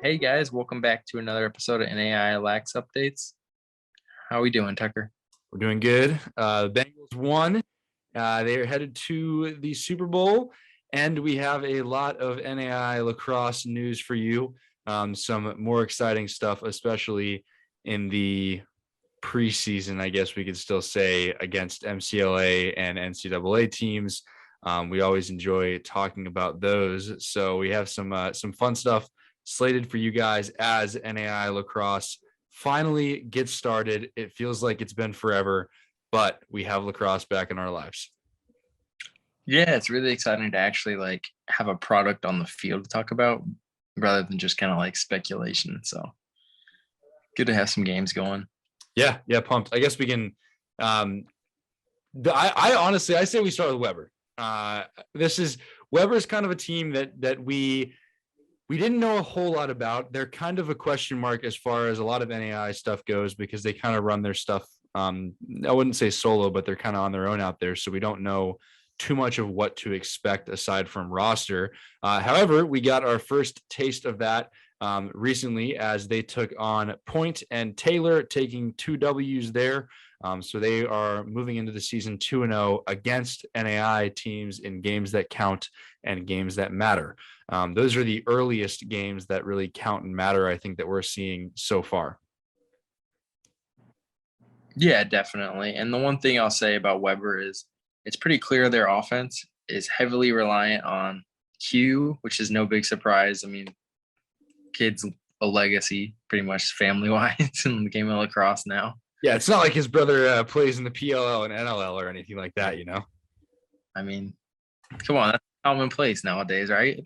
Hey guys, welcome back to another episode of Naia Lax updates. How are we doing, Tucker? We're doing good. The Bengals won. They are headed to the Super Bowl, and we have a lot of NAI lacrosse news for you. Some more exciting stuff, especially in the preseason, I guess we could still say, against MCLA and NCAA teams. We always enjoy talking about those. So we have some fun stuff slated for you guys as NAI lacrosse finally gets started. It feels like it's been forever, but we have lacrosse back in our lives. Yeah, it's really exciting to actually have a product on the field to talk about rather than just kind of like speculation. So good to have some games going. Yeah, pumped. I guess we can. I honestly, I say we start with Weber. Weber's kind of a team that we didn't know a whole lot about. They're kind of a question mark as far as a lot of NAI stuff goes because they kind of run their stuff. I wouldn't say solo, but they're kind of on their own out there. So we don't know too much of what to expect aside from roster. However, we got our first taste of that recently as they took on Point and Taylor, taking 2 W's there. So they are moving into the season 2-0 against NAI teams in games that count and games that matter. Those are the earliest games that really count and matter, I think, that we're seeing so far. Yeah, definitely. And the one thing I'll say about Weber is it's pretty clear their offense is heavily reliant on Q, which is no big surprise. I mean, kid's a legacy pretty much family-wise in the game of lacrosse now. Yeah, it's not like his brother plays in the PLL and NLL or anything like that, you know? I mean, come on, that's commonplace nowadays, right?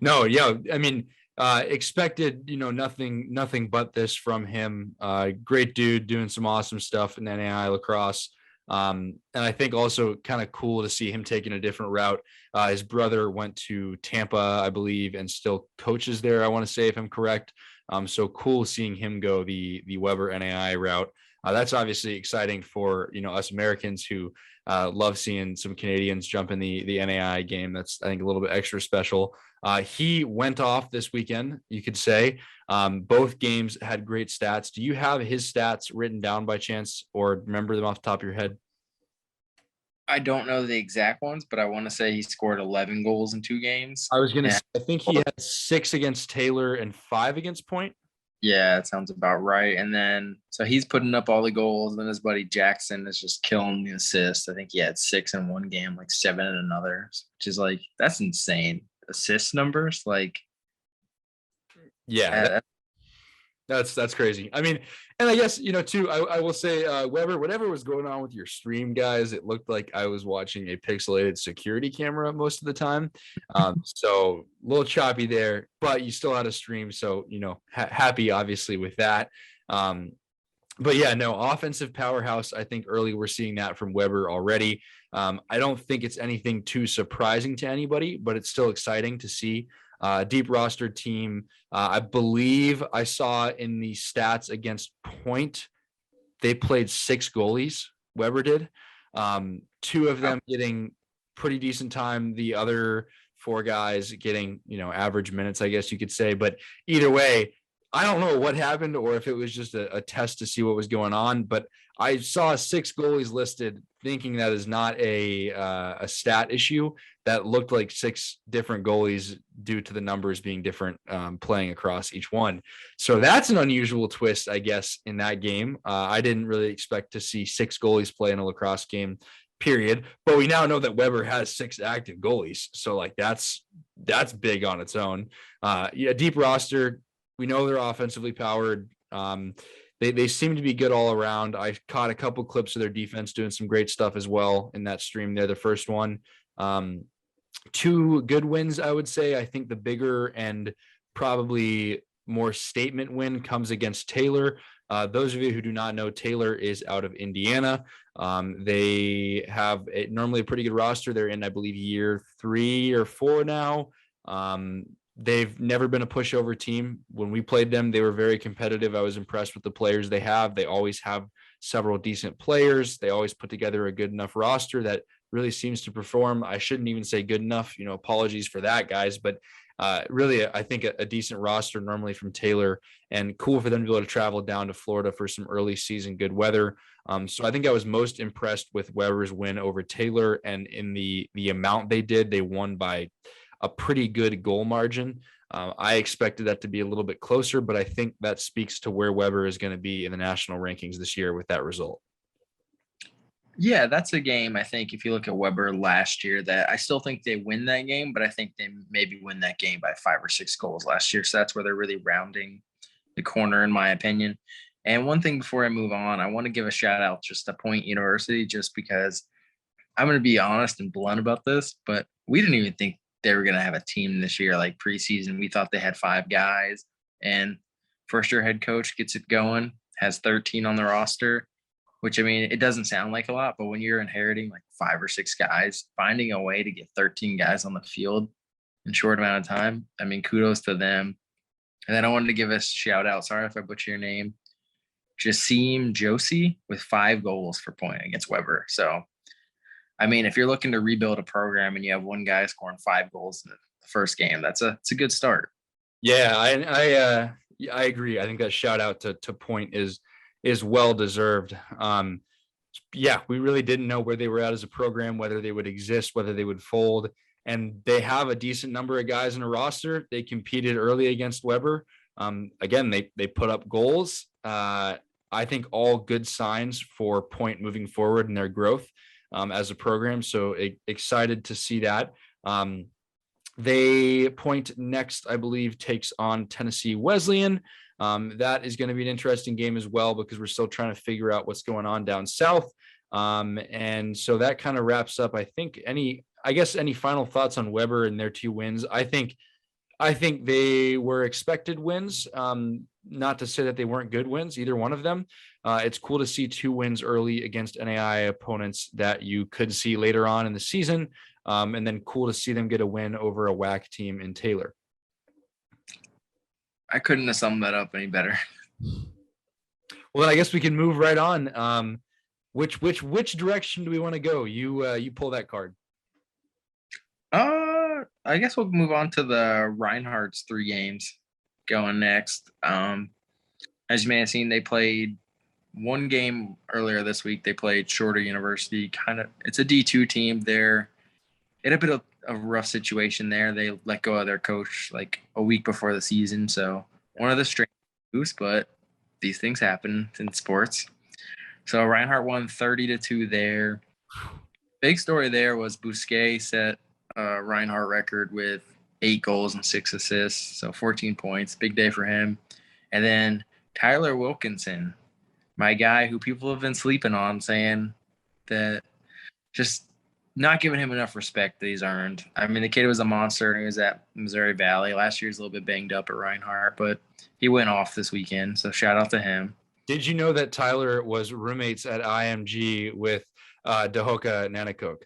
No, yeah. I mean, expected, nothing but this from him. Great dude doing some awesome stuff in NAI lacrosse. And I think also kind of cool to see him taking a different route. His brother went to Tampa, I believe, and still coaches there, I want to say, if I'm correct. So cool seeing him go the Weber NAI route. That's obviously exciting for us Americans who love seeing some Canadians jump in the NAI game. That's, I think, a little bit extra special. He went off this weekend, you could say. Both games had great stats. Do you have his stats written down by chance or remember them off the top of your head? I don't know the exact ones, but I want to say he scored 11 goals in 2 games. I was going to say, I think he had 6 against Taylor and 5 against Point. Yeah, it sounds about right. And then, so he's putting up all the goals. And then his buddy Jackson is just killing the assists. I think he had 6 in one game, 7 in another, which is that's insane. Assist numbers, yeah, that's crazy. I mean, and I guess, too, I will say, Weber, whatever was going on with your stream, guys, it looked like I was watching a pixelated security camera most of the time. So a little choppy there, but you still had a stream. So, happy, obviously, with that. But yeah, no, offensive powerhouse. I think early we're seeing that from Weber already. I don't think it's anything too surprising to anybody, but it's still exciting to see. Deep roster team. I believe I saw in the stats against Point, they played 6 goalies. Weber did. 2 of them getting pretty decent time. The other 4 guys getting, average minutes, I guess you could say. But either way, I don't know what happened or if it was just a test to see what was going on, but I saw 6 goalies listed thinking that is not a stat issue. That looked like 6 different goalies due to the numbers being different playing across each one. So that's an unusual twist, I guess, in that game. I didn't really expect to see 6 goalies play in a lacrosse game, period. But we now know that Weber has 6 active goalies. So that's big on its own. Deep roster. We know they're offensively powered. They seem to be good all around. I caught a couple clips of their defense doing some great stuff as well in that stream there, the first one. 2 good wins, I would say. I think the bigger and probably more statement win comes against Taylor. Those of you who do not know, Taylor is out of Indiana. They have normally a pretty good roster. They're in, I believe, year 3 or 4 now. They've never been a pushover team. When we played them, they were very competitive. I was impressed with the players they have. They always have several decent players. They always put together a good enough roster that really seems to perform. I shouldn't even say good enough, apologies for that, guys, but really, I think a decent roster normally from Taylor, and cool for them to be able to travel down to Florida for some early season good weather. So I think I was most impressed with Weber's win over Taylor, and in the amount they did, they won by a pretty good goal margin. I expected that to be a little bit closer, but I think that speaks to where Weber is going to be in the national rankings this year with that result. Yeah, that's a game, I think, if you look at Weber last year, that I still think they win that game, but I think they maybe win that game by 5 or 6 goals last year. So that's where they're really rounding the corner, in my opinion. And one thing before I move on, I want to give a shout out just to Point University, just because I'm going to be honest and blunt about this, but we didn't even think they were going to have a team this year, like preseason. We thought they had 5 guys, and first year head coach gets it going, has 13 on the roster, which, I mean, it doesn't sound like a lot, but when you're inheriting like 5 or 6 guys, finding a way to get 13 guys on the field in a short amount of time, I mean, kudos to them. And then I wanted to give a shout out, sorry if I butcher your name, Jassim Josie with 5 goals for Point against Weber. So, I mean, if you're looking to rebuild a program and you have one guy scoring 5 goals in the first game, it's a good start. Yeah, I agree. I think that shout out to Point is well deserved. Yeah, we really didn't know where they were at as a program, whether they would exist, whether they would fold. And they have a decent number of guys in a roster. They competed early against Weber. Again, they put up goals. I think all good signs for Point moving forward in their growth as a program. So excited to see that. They Point next, I believe, takes on Tennessee Wesleyan. That is going to be an interesting game as well, because we're still trying to figure out what's going on down south. And so that kind of wraps up, I think, any final thoughts on Weber and their 2 wins. I think they were expected wins. Not to say that they weren't good wins, either one of them. It's cool to see 2 wins early against NAI opponents that you could see later on in the season. And then cool to see them get a win over a WAC team in Taylor. I couldn't have summed that up any better. Well, then I guess we can move right on. Which direction do we want to go? You pull that card. I guess we'll move on to the Reinhardt's 3 games going next. As you may have seen, they played 1 game earlier this week. They played Shorter University. It's a D2 team. They're in a bit of a rough situation there. They let go of their coach like a week before the season. So one of the strange moves, but these things happen in sports. So Reinhardt won 30-2 there. Big story there was Bousquet set a Reinhardt record with 8 goals and 6 assists. So 14 points, big day for him. And then Tyler Wilkinson, my guy who people have been sleeping on, saying that just not giving him enough respect that he's earned. I mean, the kid was a monster, and he was at Missouri Valley. Last year, he was a little bit banged up at Reinhardt, but he went off this weekend, so shout out to him. Did you know that Tyler was roommates at IMG with Dahoka Nanakok?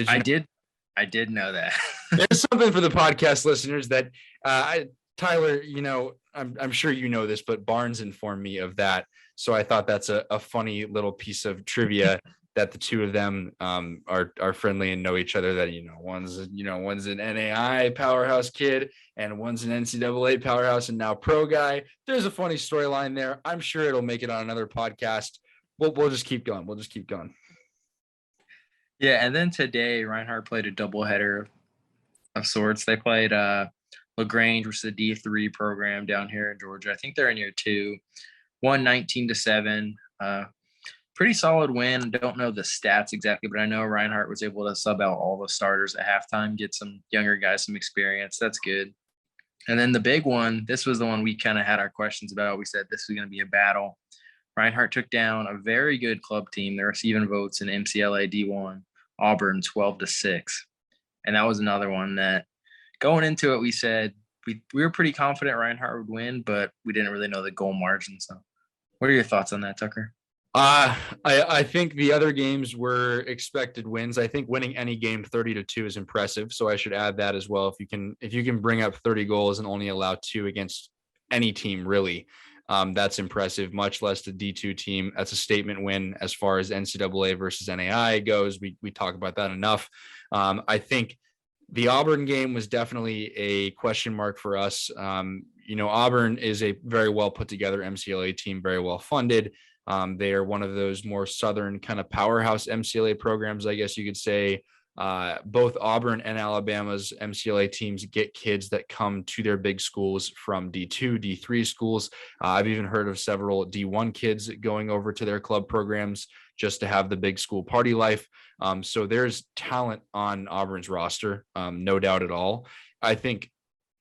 I did know that. There's something for the podcast listeners that Tyler, I'm sure you know this, but Barnes informed me of that. So I thought that's a funny little piece of trivia that the 2 of them are friendly and know each other. That one's an NAI powerhouse kid and one's an NCAA powerhouse and now pro guy. There's a funny storyline there. I'm sure it'll make it on another podcast. We'll just keep going. Yeah, and then today Reinhardt played a doubleheader of sorts. They played LaGrange, which is a D3 program down here in Georgia. I think they're in year 2. Won 19-7. Pretty solid win. Don't know the stats exactly, but I know Reinhardt was able to sub out all the starters at halftime, get some younger guys some experience. That's good. And then the big one, this was the one we kind of had our questions about. We said this was going to be a battle. Reinhardt took down a very good club team. They're receiving votes in MCLA D1, Auburn 12-6. And that was another one that going into it, we said we were pretty confident Reinhardt would win, but we didn't really know the goal margin. So what are your thoughts on that, Tucker? I think the other games were expected wins. I think winning any game 30-2 is impressive. So I should add that as well. If you can bring up 30 goals and only allow 2 against any team, really, That's impressive, much less the D2 team. That's a statement win as far as NCAA versus NAI goes. We talk about that enough. I think the Auburn game was definitely a question mark for us. Auburn is a very well put together MCLA team, very well funded. They are one of those more Southern kind of powerhouse MCLA programs, I guess you could say. Both Auburn and Alabama's MCLA teams get kids that come to their big schools from D2, D3 schools. I've even heard of several D1 kids going over to their club programs just to have the big school party life. So there's talent on Auburn's roster, no doubt at all. I think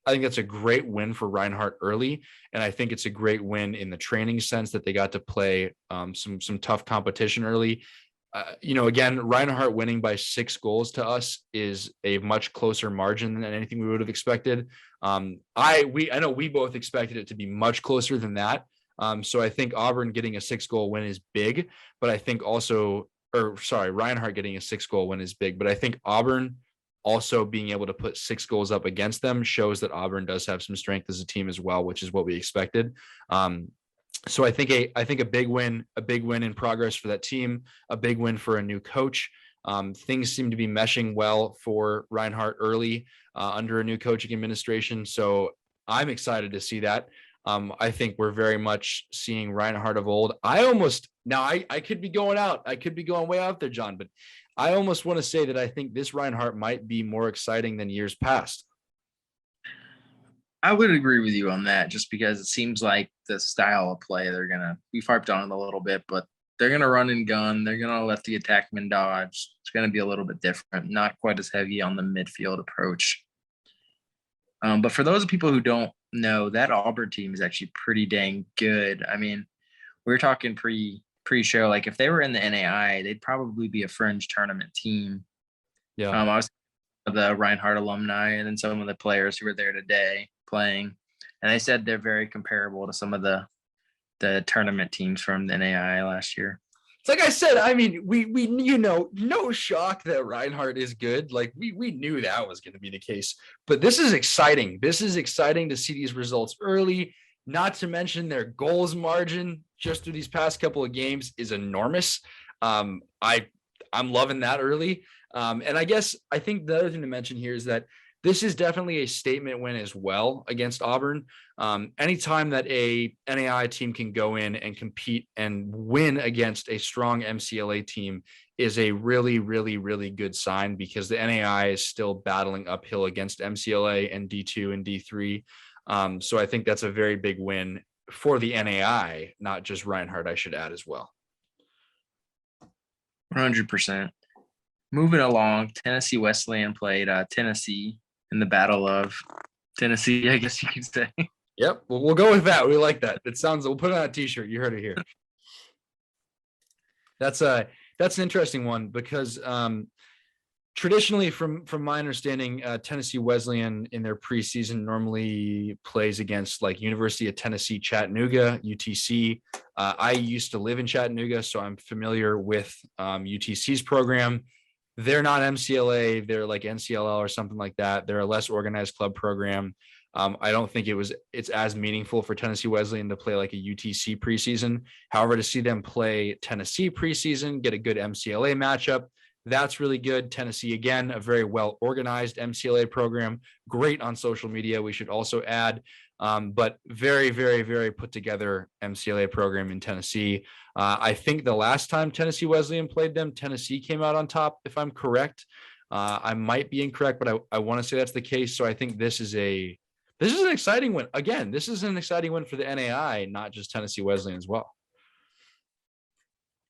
that's a great win for Reinhardt early, and I think it's a great win in the training sense that they got to play some tough competition early. Again, Reinhardt winning by 6 goals to us is a much closer margin than anything we would have expected. I know we both expected it to be much closer than that. So I think Auburn getting a 6-goal win is big, but I think Reinhardt getting a 6-goal win is big, but I think Auburn also being able to put 6 goals up against them shows that Auburn does have some strength as a team as well, which is what we expected. So I think a big win in progress for that team, a big win for a new coach. Things seem to be meshing well for Reinhardt early under a new coaching administration. So I'm excited to see that. I think we're very much seeing Reinhardt of old. I could be going out. I could be going way out there, John, but I almost want to say that I think this Reinhardt might be more exciting than years past. I would agree with you on that, just because it seems like the style of play we've harped on it a little bit, but they're going to run and gun. They're going to let the attackman dodge. It's going to be a little bit different, not quite as heavy on the midfield approach. But for those people who don't know, that Auburn team is actually pretty dang good. I mean, we were talking pre-show, like if they were in the NAI, they'd probably be a fringe tournament team. Yeah. I was the Reinhardt alumni and then some of the players who were there today playing, and they said they're very comparable to some of the tournament teams from the NAI last year. It's like I said, I mean, we no shock that Reinhardt is good. Like we knew that was going to be the case, but this is exciting. This is exciting to see these results early, not to mention their goals margin just through these past couple of games is enormous. I'm loving that early. And I think the other thing to mention here is that this is definitely a statement win as well against Auburn. Anytime that a NAI team can go in and compete and win against a strong MCLA team is a really, really, really good sign, because the NAI is still battling uphill against MCLA and D2 and D3. So I think that's a very big win for the NAI, not just Reinhardt, I should add as well. 100%. Moving along, Tennessee Wesleyan played Tennessee in the Battle of Tennessee, I guess you could say. Yep, we'll go with that. We like that. We'll put it on a t-shirt. You heard it here. That's an interesting one, because traditionally, from my understanding, Tennessee Wesleyan in their preseason normally plays against like University of Tennessee Chattanooga, UTC. I used to live in Chattanooga, so I'm familiar with UTC's program. They're not MCLA, they're like NCLL or something like that. They're a less organized club program. I don't think it's as meaningful for Tennessee Wesleyan to play like a UTC preseason. However, to see them play Tennessee preseason, get a good MCLA matchup, that's really good. Tennessee, again, a very well organized MCLA program, great on social media, we should also add, but very, very, very put together MCLA program in Tennessee. I think the last time Tennessee Wesleyan played them, Tennessee came out on top, if I'm correct. I might be incorrect, but I want to say that's the case. So I think this is an exciting win. Again, this is an exciting win for the NAI, not just Tennessee Wesleyan as well.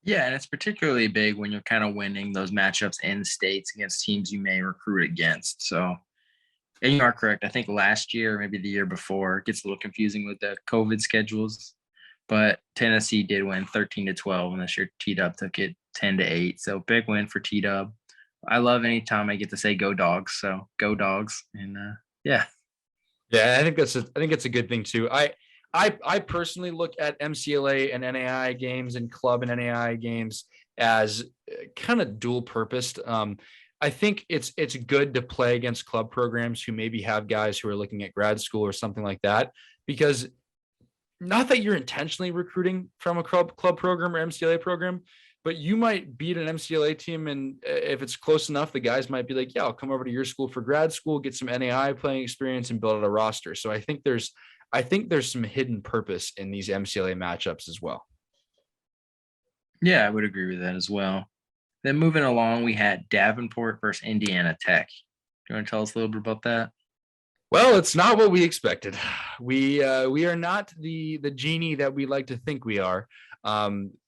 Yeah, and it's particularly big when you're kind of winning those matchups in states against teams you may recruit against. So, and you are correct. I think last year, maybe the year before, it gets a little confusing with the COVID schedules, but Tennessee did win 13-12, and this year T-Dub took it 10-8. So big win for T-Dub. I love anytime I get to say go Dogs. So go Dogs, and yeah. Yeah, I think it's a good thing too. I personally look at MCLA and NAI games and club and NAI games as kind of dual purposed. I think it's good to play against club programs who maybe have guys who are looking at grad school or something like that, because not that you're intentionally recruiting from a club program or MCLA program, but you might beat an MCLA team. And if it's close enough, the guys might be like, yeah, I'll come over to your school for grad school, get some NAI playing experience and build out a roster. So I think there's some hidden purpose in these MCLA matchups as well. Yeah, I would agree with that as well. Then moving along, we had Davenport versus Indiana Tech. Do you want to tell us a little bit about that? Well, it's not what we expected. We are not the genie that we like to think we are.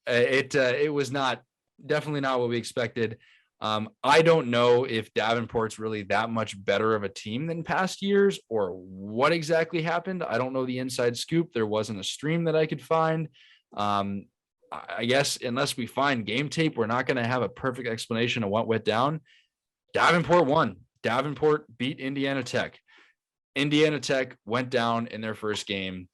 It was definitely not what we expected. I don't know if Davenport's really that much better of a team than past years or what exactly happened. I don't know the inside scoop. There wasn't a stream that I could find. I guess unless we find game tape, we're not going to have a perfect explanation of what went down. Davenport won. Davenport beat Indiana Tech. Indiana Tech went down in their first game.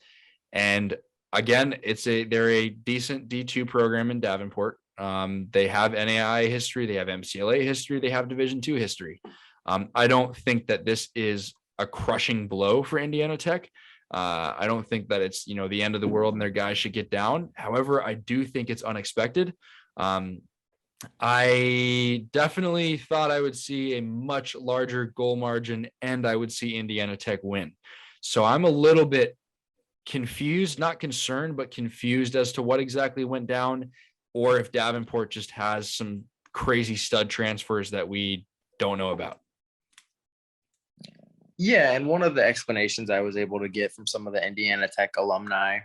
And again, they're a decent D2 program in Davenport. They have NAI history. They have MCLA history. They have Division II history. I don't think that this is a crushing blow for Indiana Tech. I don't think that it's, the end of the world and their guys should get down. However, I do think it's unexpected. I definitely thought I would see a much larger goal margin and I would see Indiana Tech win. So I'm a little bit confused, not concerned, but confused as to what exactly went down, or if Davenport just has some crazy stud transfers that we don't know about. Yeah, and one of the explanations I was able to get from some of the Indiana Tech alumni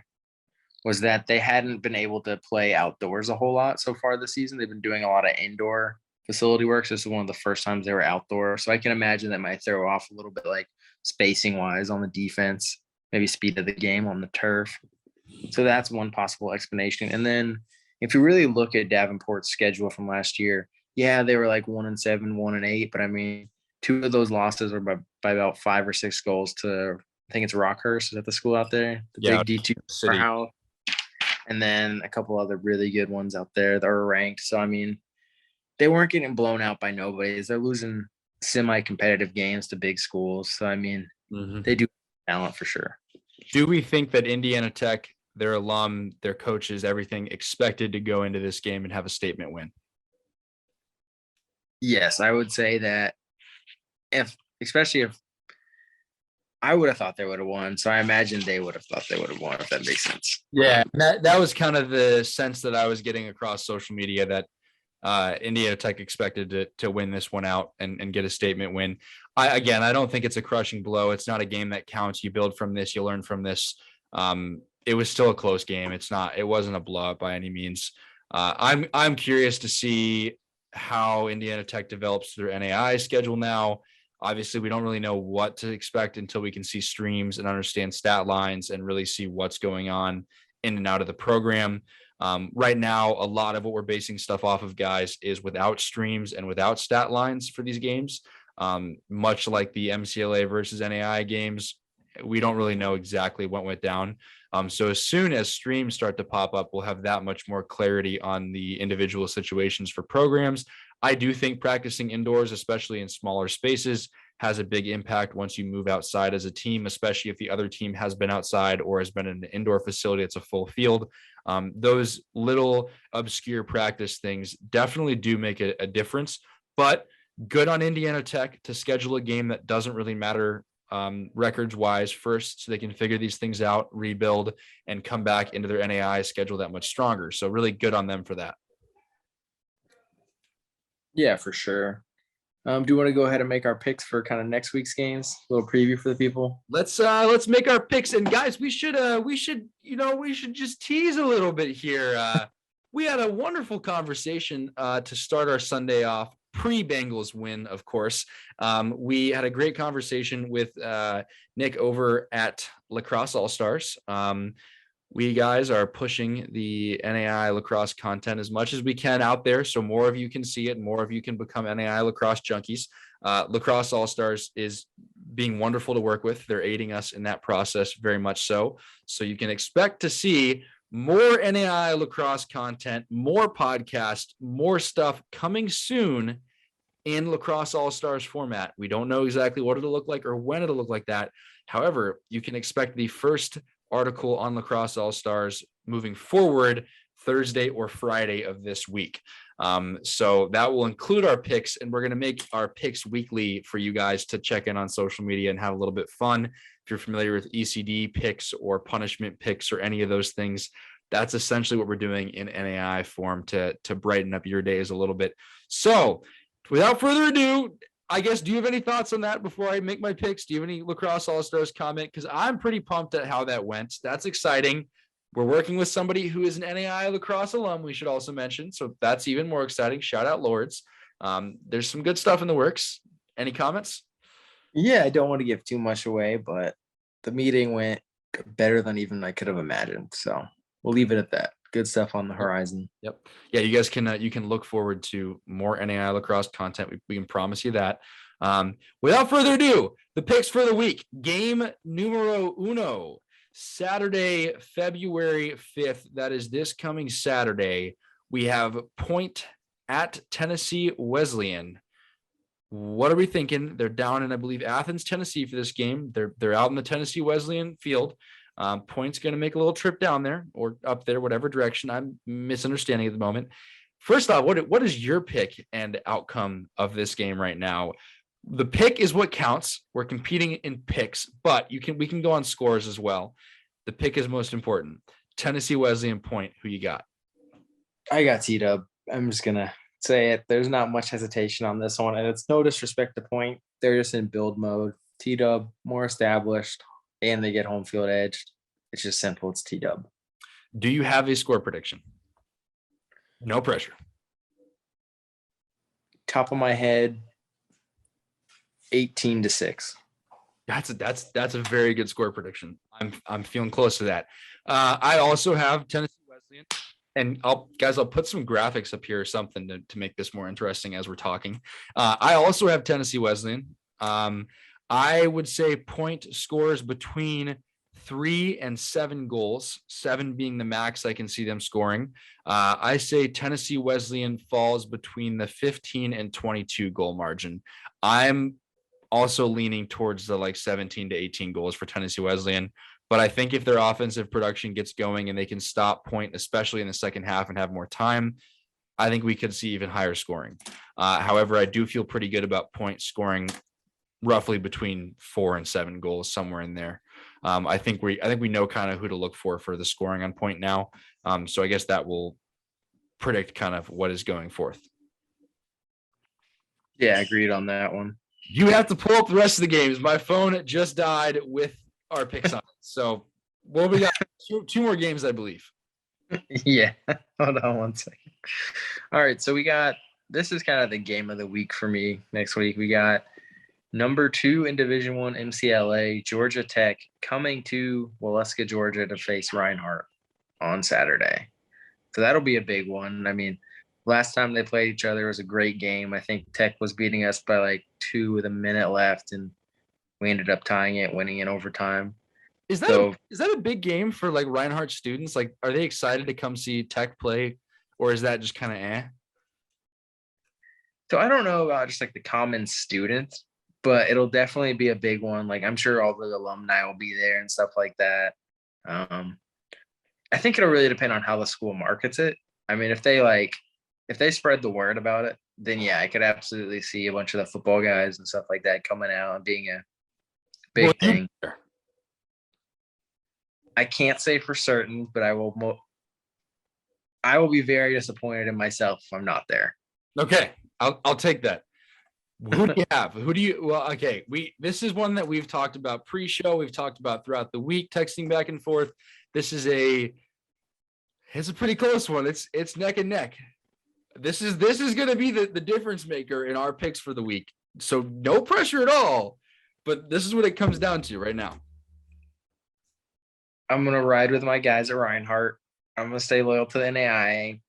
was that they hadn't been able to play outdoors a whole lot so far this season. They've been doing a lot of indoor facility work. So this is one of the first times they were outdoor. So I can imagine that might throw off a little bit, like spacing wise on the defense, maybe speed of the game on the turf. So that's one possible explanation. And then if you really look at Davenport's schedule from last year, yeah, they were like 1-7, 1-8. But I mean, 2 of those losses were by about 5 or 6 goals to, I think it's Rockhurst. Is that the school out there? The big D2 city. And then a couple other really good ones out there that are ranked. So, I mean, they weren't getting blown out by nobodies. They're losing semi-competitive games to big schools. So, I mean, They do have talent for sure. Do we think that Indiana Tech, their alum, their coaches, everything expected to go into this game and have a statement win? Yes, I would say that especially if I would have thought they would have won. So I imagine they would have thought they would have won, if that makes sense. Yeah, that was kind of the sense that I was getting across social media, that Indiana Tech expected to win this one out and get a statement win. I don't think it's a crushing blow. It's not a game that counts. You build from this, you learn from this. It was still a close game. It wasn't a blowout by any means. I'm curious to see how Indiana Tech develops their NAI schedule now. Obviously, we don't really know what to expect until we can see streams and understand stat lines and really see what's going on in and out of the program. Right now, a lot of what we're basing stuff off of, guys, is without streams and without stat lines for these games. Much like the MCLA versus NAI games, we don't really know exactly what went down. So as soon as streams start to pop up, we'll have that much more clarity on the individual situations for programs. I do think practicing indoors, especially in smaller spaces, has a big impact once you move outside as a team, especially if the other team has been outside or has been in an indoor facility. It's a full field. Those little obscure practice things definitely do make a difference, but good on Indiana Tech to schedule a game that doesn't really matter records wise first, so they can figure these things out, rebuild, and come back into their NAI schedule that much stronger. So really good on them for that. Yeah, for sure. Do you want to go ahead and make our picks for kind of next week's games? A little preview for the people. Let's make our picks. And guys, we should just tease a little bit here. We had a wonderful conversation to start our Sunday off, pre-Bengals win, of course. We had a great conversation with Nick over at Lacrosse All-Stars. We guys are pushing the NAI lacrosse content as much as we can out there, so more of you can see it, more of you can become NAI lacrosse junkies. Lacrosse All-Stars is being wonderful to work with. They're aiding us in that process very much so. So you can expect to see more NAI lacrosse content, more podcasts, more stuff coming soon in Lacrosse All-Stars format. We don't know exactly what it'll look like or when it'll look like that. However, you can expect the first article on Lacrosse All-Stars moving forward Thursday or Friday of this week. So that will include our picks, and we're going to make our picks weekly for you guys to check in on social media and have a little bit fun. If you're familiar with ECD picks or punishment picks or any of those things, that's essentially what we're doing in NAI form to brighten up your days a little bit. So without further ado, I guess, do you have any thoughts on that before I make my picks? Do you have any Lacrosse All-Stars comment? Because I'm pretty pumped at how that went. That's exciting. We're working with somebody who is an NAI lacrosse alum, we should also mention. So that's even more exciting. Shout out Lords. There's some good stuff in the works. Any comments? Yeah, I don't want to give too much away, but the meeting went better than even I could have imagined. So we'll leave it at that. Good stuff on the horizon. Yep. Yeah, you guys can you can look forward to more NAI lacrosse content. We can promise you that. Without further ado, the picks for the week. Game numero uno, Saturday, February 5th. That is this coming Saturday. We have Point at Tennessee Wesleyan. What are we thinking? They're down in, I believe, Athens, Tennessee for this game. They're out in the Tennessee Wesleyan field. Point's going to make a little trip down there or up there, whatever direction. I'm misunderstanding at the moment. First off, what is your pick and outcome of this game right now? The pick is what counts. We're competing in picks, but we can go on scores as well. The pick is most important. Tennessee Wesleyan Point. Who you got? I got T-Dub. I'm just gonna say it. There's not much hesitation on this one, and it's no disrespect to Point. They're just in build mode. T-Dub more established, and they get home field edge. It's just simple. It's T-Dub. Do you have a score prediction? No pressure. Top of my head, 18-6. That's a very good score prediction. I'm feeling close to that. I also have Tennessee Wesleyan, and I'll put some graphics up here or something to make this more interesting as we're talking. I also have Tennessee Wesleyan. I would say Point scores between 3 and 7 goals, 7 being the max I can see them scoring. I say Tennessee Wesleyan falls between the 15 and 22 goal margin. I'm also leaning towards the 17 to 18 goals for Tennessee Wesleyan. But I think if their offensive production gets going and they can stop Point, especially in the second half, and have more time, I think we could see even higher scoring. However, I do feel pretty good about Point scoring roughly between 4 and 7 goals, somewhere in there. I think we know kind of who to look for the scoring on Point now. So I guess that will predict kind of what is going forth. Yeah, agreed on that one. You have to pull up the rest of the games. My phone just died with our picks on it. So we got two more games, I believe. Yeah. Hold on one second. All right. So this is kind of the game of the week for me next week. We got number 2 in Division I MCLA, Georgia Tech, coming to Waleska, Georgia to face Reinhardt on Saturday. So that'll be a big one. I mean, last time they played each other was a great game. I think Tech was beating us by 2 with a minute left, and we ended up tying it, winning in overtime. Is that a big game for Reinhardt students? Are they excited to come see Tech play, or is that just kind of eh? So I don't know about just the common students, but it'll definitely be a big one. I'm sure all the alumni will be there and stuff like that. I think it'll really depend on how the school markets it. I mean, if they spread the word about it, then yeah, I could absolutely see a bunch of the football guys and stuff like that coming out and being a big thing. I can't say for certain, but I will be very disappointed in myself if I'm not there. Okay, I'll take that. Who do you have? Well, okay, this is one that we've talked about pre-show. We've talked about throughout the week, texting back and forth. It's a pretty close one. It's neck and neck. This is going to be the difference maker in our picks for the week. So no pressure at all, but this is what it comes down to right now. I'm going to ride with my guys at Reinhardt. I'm going to stay loyal to the NAIA,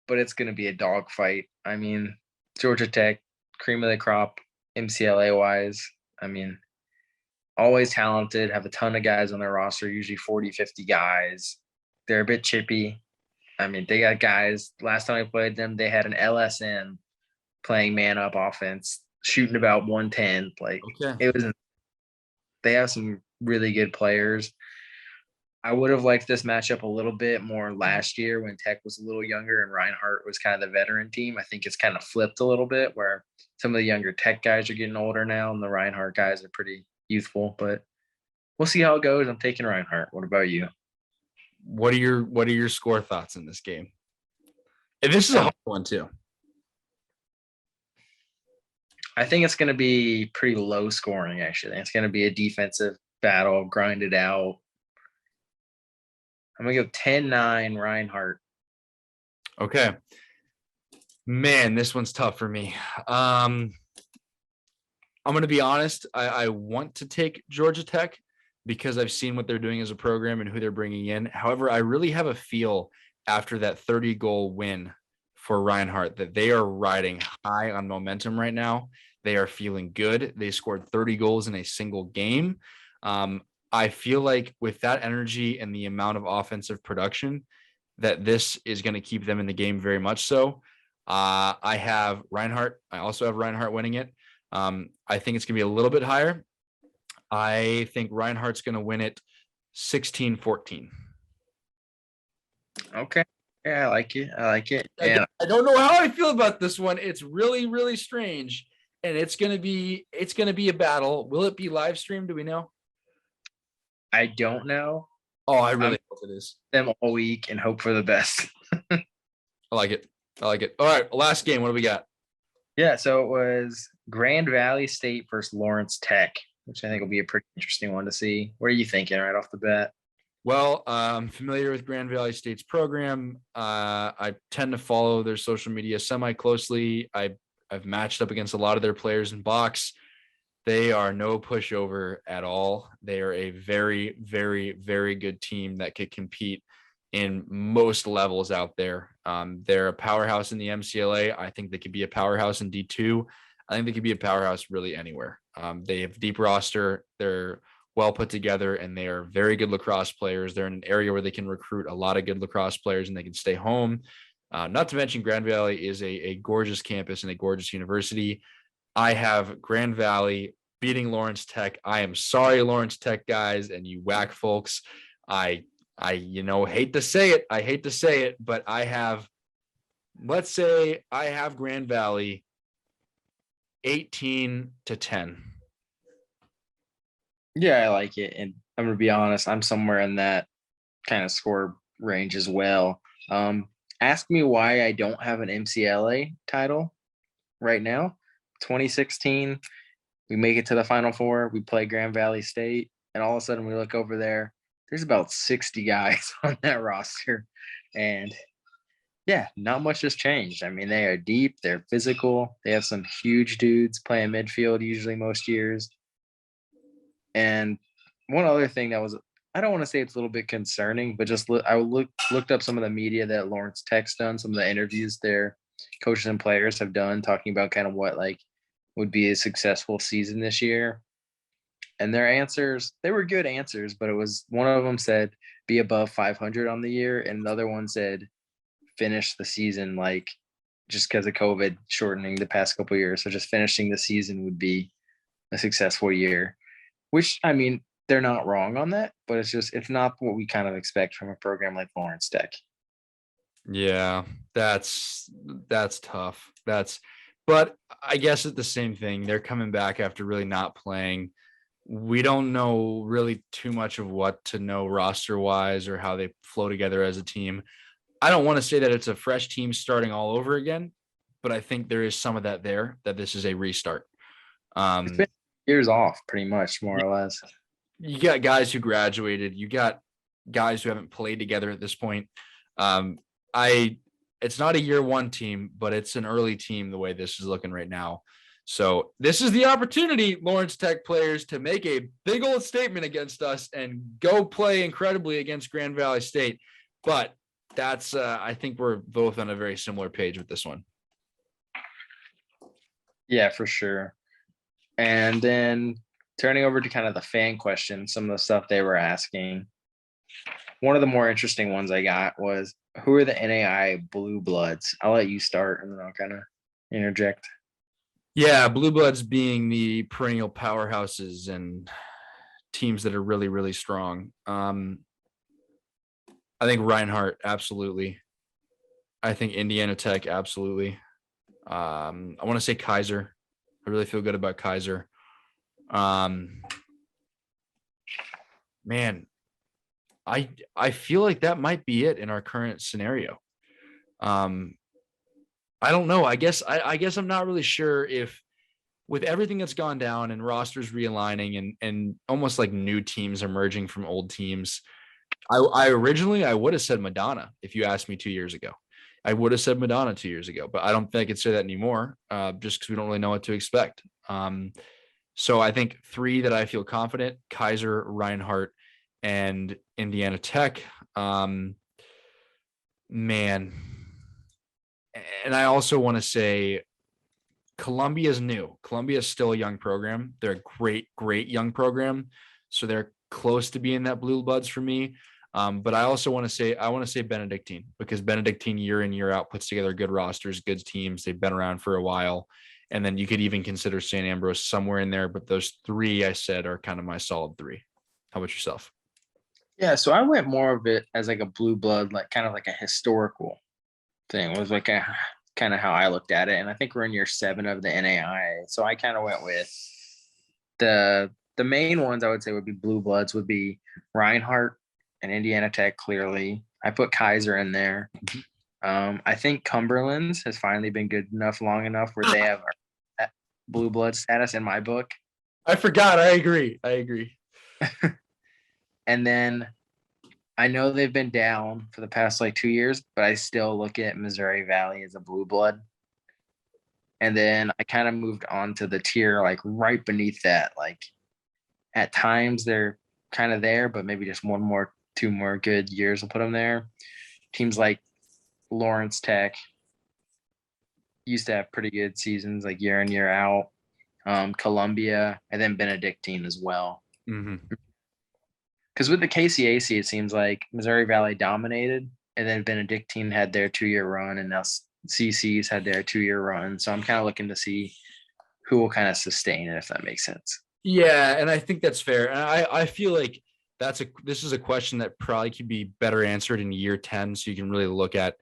but it's going to be a dogfight. I mean, Georgia Tech, cream of the crop, MCLA-wise. I mean, always talented, have a ton of guys on their roster, usually 40, 50 guys. They're a bit chippy. I mean, they got guys. Last time I played them, they had an LSN playing man-up offense, shooting about 110. It was. They have some really good players. I would have liked this matchup a little bit more last year when Tech was a little younger and Reinhardt was kind of the veteran team. I think it's kind of flipped a little bit where some of the younger Tech guys are getting older now and the Reinhardt guys are pretty youthful, but we'll see how it goes. I'm taking Reinhardt. What about you? What are your score thoughts in this game? And this is a hard one too. I think it's going to be pretty low scoring, actually. It's going to be a defensive battle, grinded out. I'm going to go 10-9 Reinhardt. Okay. Man, this one's tough for me. I'm going to be honest. I want to take Georgia Tech because I've seen what they're doing as a program and who they're bringing in. However, I really have a feel after that 30-goal win for Reinhardt that they are riding high on momentum right now. They are feeling good. They scored 30 goals in a single game. I feel like with that energy and the amount of offensive production, that this is going to keep them in the game very much so. I have Reinhardt. I also have Reinhardt winning it. I think it's going to be a little bit higher. I think Reinhardt's going to win it 16-14. Okay. Yeah, I like it. I like it. And I don't know how I feel about this one. It's really, really strange. And it's going to be a battle. Will it be live streamed? Do we know? I don't know. Oh, I really hope it is. Them all week and hope for the best. I like it. All right. Last game. What do we got? Yeah, so it was Grand Valley State versus Lawrence Tech, which I think will be a pretty interesting one to see. What are you thinking right off the bat? Well, I'm familiar with Grand Valley State's program. I tend to follow their social media semi-closely. I've matched up against a lot of their players in box. They are no pushover at all. They are a very, very, very good team that could compete in most levels out there. They're a powerhouse in the MCLA. I think they could be a powerhouse in D2. I think they could be a powerhouse really anywhere. They have deep roster. They're well put together, and they are very good lacrosse players. They're in an area where they can recruit a lot of good lacrosse players, and they can stay home. Not to mention Grand Valley is a gorgeous campus and a gorgeous university. I have Grand Valley beating Lawrence Tech. I am sorry, Lawrence Tech guys, and you whack folks. I hate to say it, but let's say I have Grand Valley 18-10. Yeah, I like it. And I'm going to be honest, I'm somewhere in that kind of score range as well. Ask me why I don't have an MCLA title right now. 2016, we make it to the Final Four. We play Grand Valley State, and all of a sudden we look over there. There's about 60 guys on that roster, and yeah, not much has changed. I mean, they are deep. They're physical. They have some huge dudes playing midfield usually most years. And one other thing that was, I don't want to say it's a little bit concerning, but just I looked up some of the media that Lawrence Tech's done, some of the interviews their coaches and players have done, talking about kind of what like would be a successful season this year. And their answers, they were good answers, but it was one of them said be above 500 on the year, and the other one said finish the season like just because of COVID shortening the past couple of years. So just finishing the season would be a successful year, which I mean, they're not wrong on that, but it's not what we kind of expect from a program like Lawrence Tech. Yeah, that's tough. But I guess it's the same thing. They're coming back after really not playing. We don't know really too much of what to know roster wise or how they flow together as a team. I don't want to say that it's a fresh team starting all over again, but I think there is some of that there, that this is a restart. It's been years off pretty much, more or less. You got guys who graduated. You got guys who haven't played together at this point. It's not a year one team, but it's an early team the way this is looking right now. So this is the opportunity, Lawrence Tech players, to make a big old statement against us and go play incredibly against Grand Valley State. But that's I think we're both on a very similar page with this one. Yeah, for sure. And then turning over to kind of the fan questions, some of the stuff they were asking. One of the more interesting ones I got was, who are the NAI Blue Bloods? I'll let you start and then I'll kind of interject. Yeah, Blue Bloods being the perennial powerhouses and teams that are really, really strong. I think Reinhardt, absolutely. I think Indiana Tech, absolutely. I want to say Kaiser. I really feel good about Kaiser. Um, man, I feel like that might be it in our current scenario. Um, I don't know. I guess I'm not really sure if with everything that's gone down and rosters realigning and almost like new teams emerging from old teams. I originally I would have said Madonna if you asked me 2 years ago. I would have said Madonna 2 years ago, but I don't think I could say that anymore, just because we don't really know what to expect. So I think three that I feel confident: Kaiser, Reinhardt, and Indiana Tech. Man, and I also want to say Columbia's new. Columbia is still a young program. They're a great young program. So they're close to being that blue bloods for me. But I also want to say Benedictine, because Benedictine year in, year out puts together good rosters, good teams. They've been around for a while. And then you could even consider St. Ambrose somewhere in there. But those three I said are kind of my solid three. How about yourself? Yeah, so I went more of it as like a blue blood, like kind of like a historical thing. It was like a kind of how I looked at it. And I think we're in year 7 of the NAI. So I kind of went with the main ones I would say would be blue bloods would be Reinhardt and Indiana Tech, clearly. I put Kaiser in there. I think Cumberland's has finally been good enough, long enough where they have blue blood status in my book. I forgot. I agree. And then I know they've been down for the past like 2 years, but I still look at Missouri Valley as a blue blood. And then I kind of moved on to the tier like right beneath that. Like at times they're kind of there, but maybe just 2 more good years will put them there. Teams like Lawrence Tech used to have pretty good seasons, like year in, year out. Columbia, and then Benedictine as well. Because with the KCAC, it seems like Missouri Valley dominated, and then Benedictine had their 2-year run, and now CC's had their 2-year run. So I'm kind of looking to see who will kind of sustain it, if that makes sense. Yeah, and I think that's fair. And I feel like this is a question that probably could be better answered in year 10, so you can really look at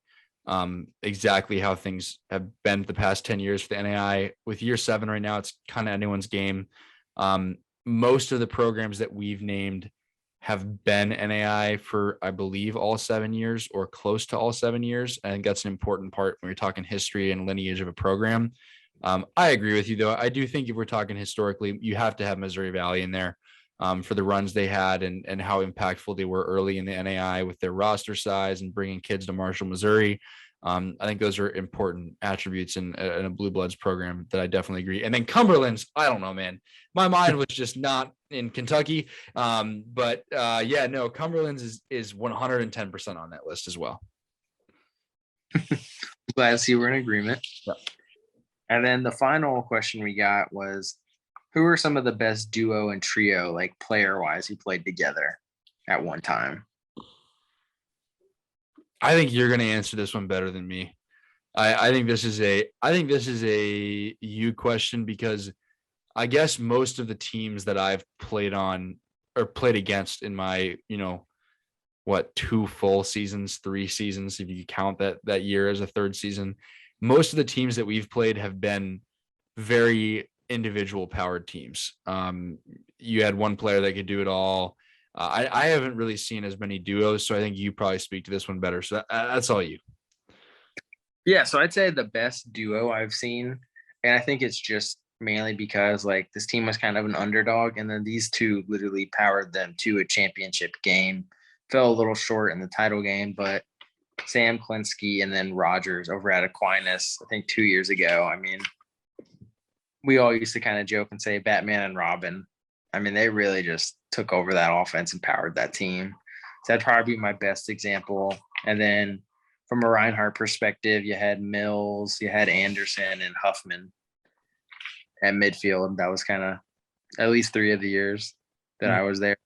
exactly how things have been the past 10 years for the NAI. With year 7 right now, it's kind of anyone's game. Most of the programs that we've named have been NAI for, I believe, all 7 years or close to all 7 years. I think that's an important part when you're talking history and lineage of a program. I agree with you, though. I do think if we're talking historically, you have to have Missouri Valley in there for the runs they had and how impactful they were early in the NAI with their roster size and bringing kids to Marshall, Missouri. I think those are important attributes in a Blue Bloods program that I definitely agree. And then Cumberland's, I don't know, man. My mind was just not in Kentucky. Yeah, no, Cumberland's is 110% on that list as well. Glad to see we're in agreement. Yeah. And then the final question we got was, who are some of the best duo and trio, like player-wise, who played together at one time? I think you're going to answer this one better than me. I think this is a you question, because I guess most of the teams that I've played on or played against in my, 2 full seasons, 3 seasons, if you count that year as a third season, most of the teams that we've played have been very individual powered teams. You had one player that could do it all. I haven't really seen as many duos, so I think you probably speak to this one better. So that's all you. Yeah, so I'd say the best duo I've seen, and I think it's just mainly because like this team was kind of an underdog, and then these two literally powered them to a championship game. Fell a little short in the title game, but Sam Klinsky and then Rogers over at Aquinas, I think 2 years ago. I mean, we all used to kind of joke and say Batman and Robin. I mean, they really just took over that offense and powered that team. So that'd probably be my best example. And then from a Reinhardt perspective, you had Mills, you had Anderson and Huffman at midfield. That was kind of at least 3 of the years that I was there.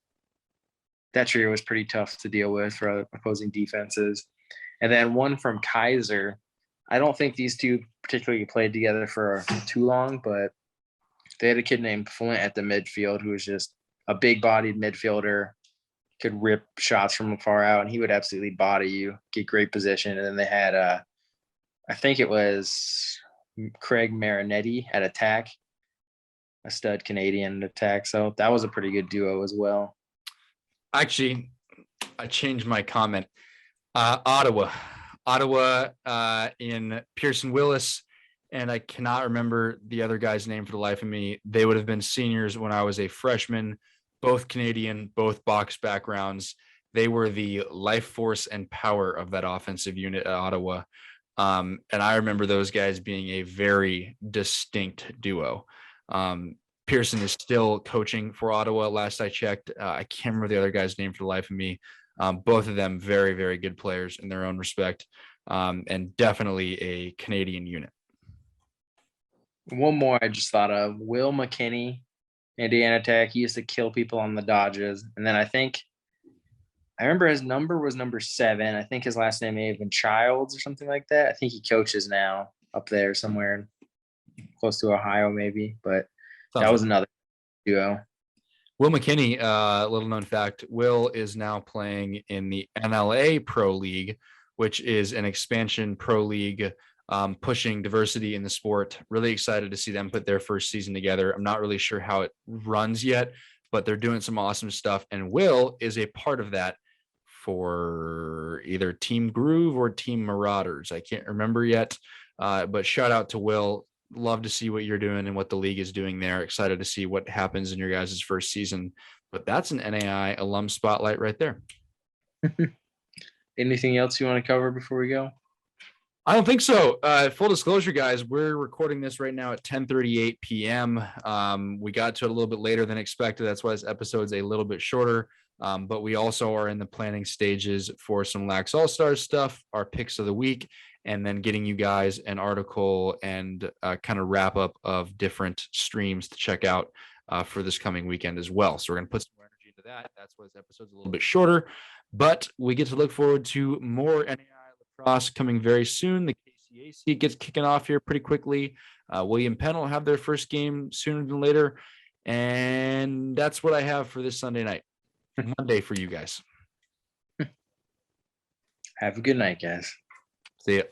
That trio was pretty tough to deal with for opposing defenses. And then one from Kaiser. I don't think these two particularly played together for too long, but they had a kid named Flint at the midfield who was just a big-bodied midfielder, could rip shots from far out, and he would absolutely body you, get great position. And then they had, I think it was Craig Marinetti at attack, a stud Canadian attack. So that was a pretty good duo as well. Actually, I changed my comment. Ottawa in Pearson Willis, and I cannot remember the other guy's name for the life of me. They would have been seniors when I was a freshman, both Canadian, both box backgrounds. They were the life force and power of that offensive unit at Ottawa. And I remember those guys being a very distinct duo. Pearson is still coaching for Ottawa. Last I checked, I can't remember the other guy's name for the life of me. Both of them very, very good players in their own respect, and definitely a Canadian unit. One more I just thought of, Will McKinney, Indiana Tech. He used to kill people on the Dodges. And then I remember his number was number 7. I think his last name may have been Childs or something like that. I think he coaches now up there somewhere close to Ohio maybe, but that was another duo. Will McKinney, little known fact, Will is now playing in the NLA Pro League, which is an expansion pro league, pushing diversity in the sport. Really excited to see them put their first season together. I'm not really sure how it runs yet, but they're doing some awesome stuff. And Will is a part of that for either Team Groove or Team Marauders. I can't remember yet, but shout out to Will. Love to see what you're doing and what the league is doing there. Excited to see what happens in your guys' first season. But that's an NAI alum spotlight right there. Anything else you want to cover before we go? I don't think so. Full disclosure, guys, we're recording this right now at 10:38 p.m. We got to it a little bit later than expected. That's why this episode's a little bit shorter. But we also are in the planning stages for some Lax All-Stars stuff, our picks of the week, and then getting you guys an article and kind of wrap up of different streams to check out for this coming weekend as well. So we're going to put some more energy into that. That's why this episode's a little bit shorter, but we get to look forward to more NAI lacrosse coming very soon. The KCAC gets kicking off here pretty quickly. William Penn will have their first game sooner than later. And that's what I have for this Sunday night. Monday for you guys. Have a good night, guys. See ya.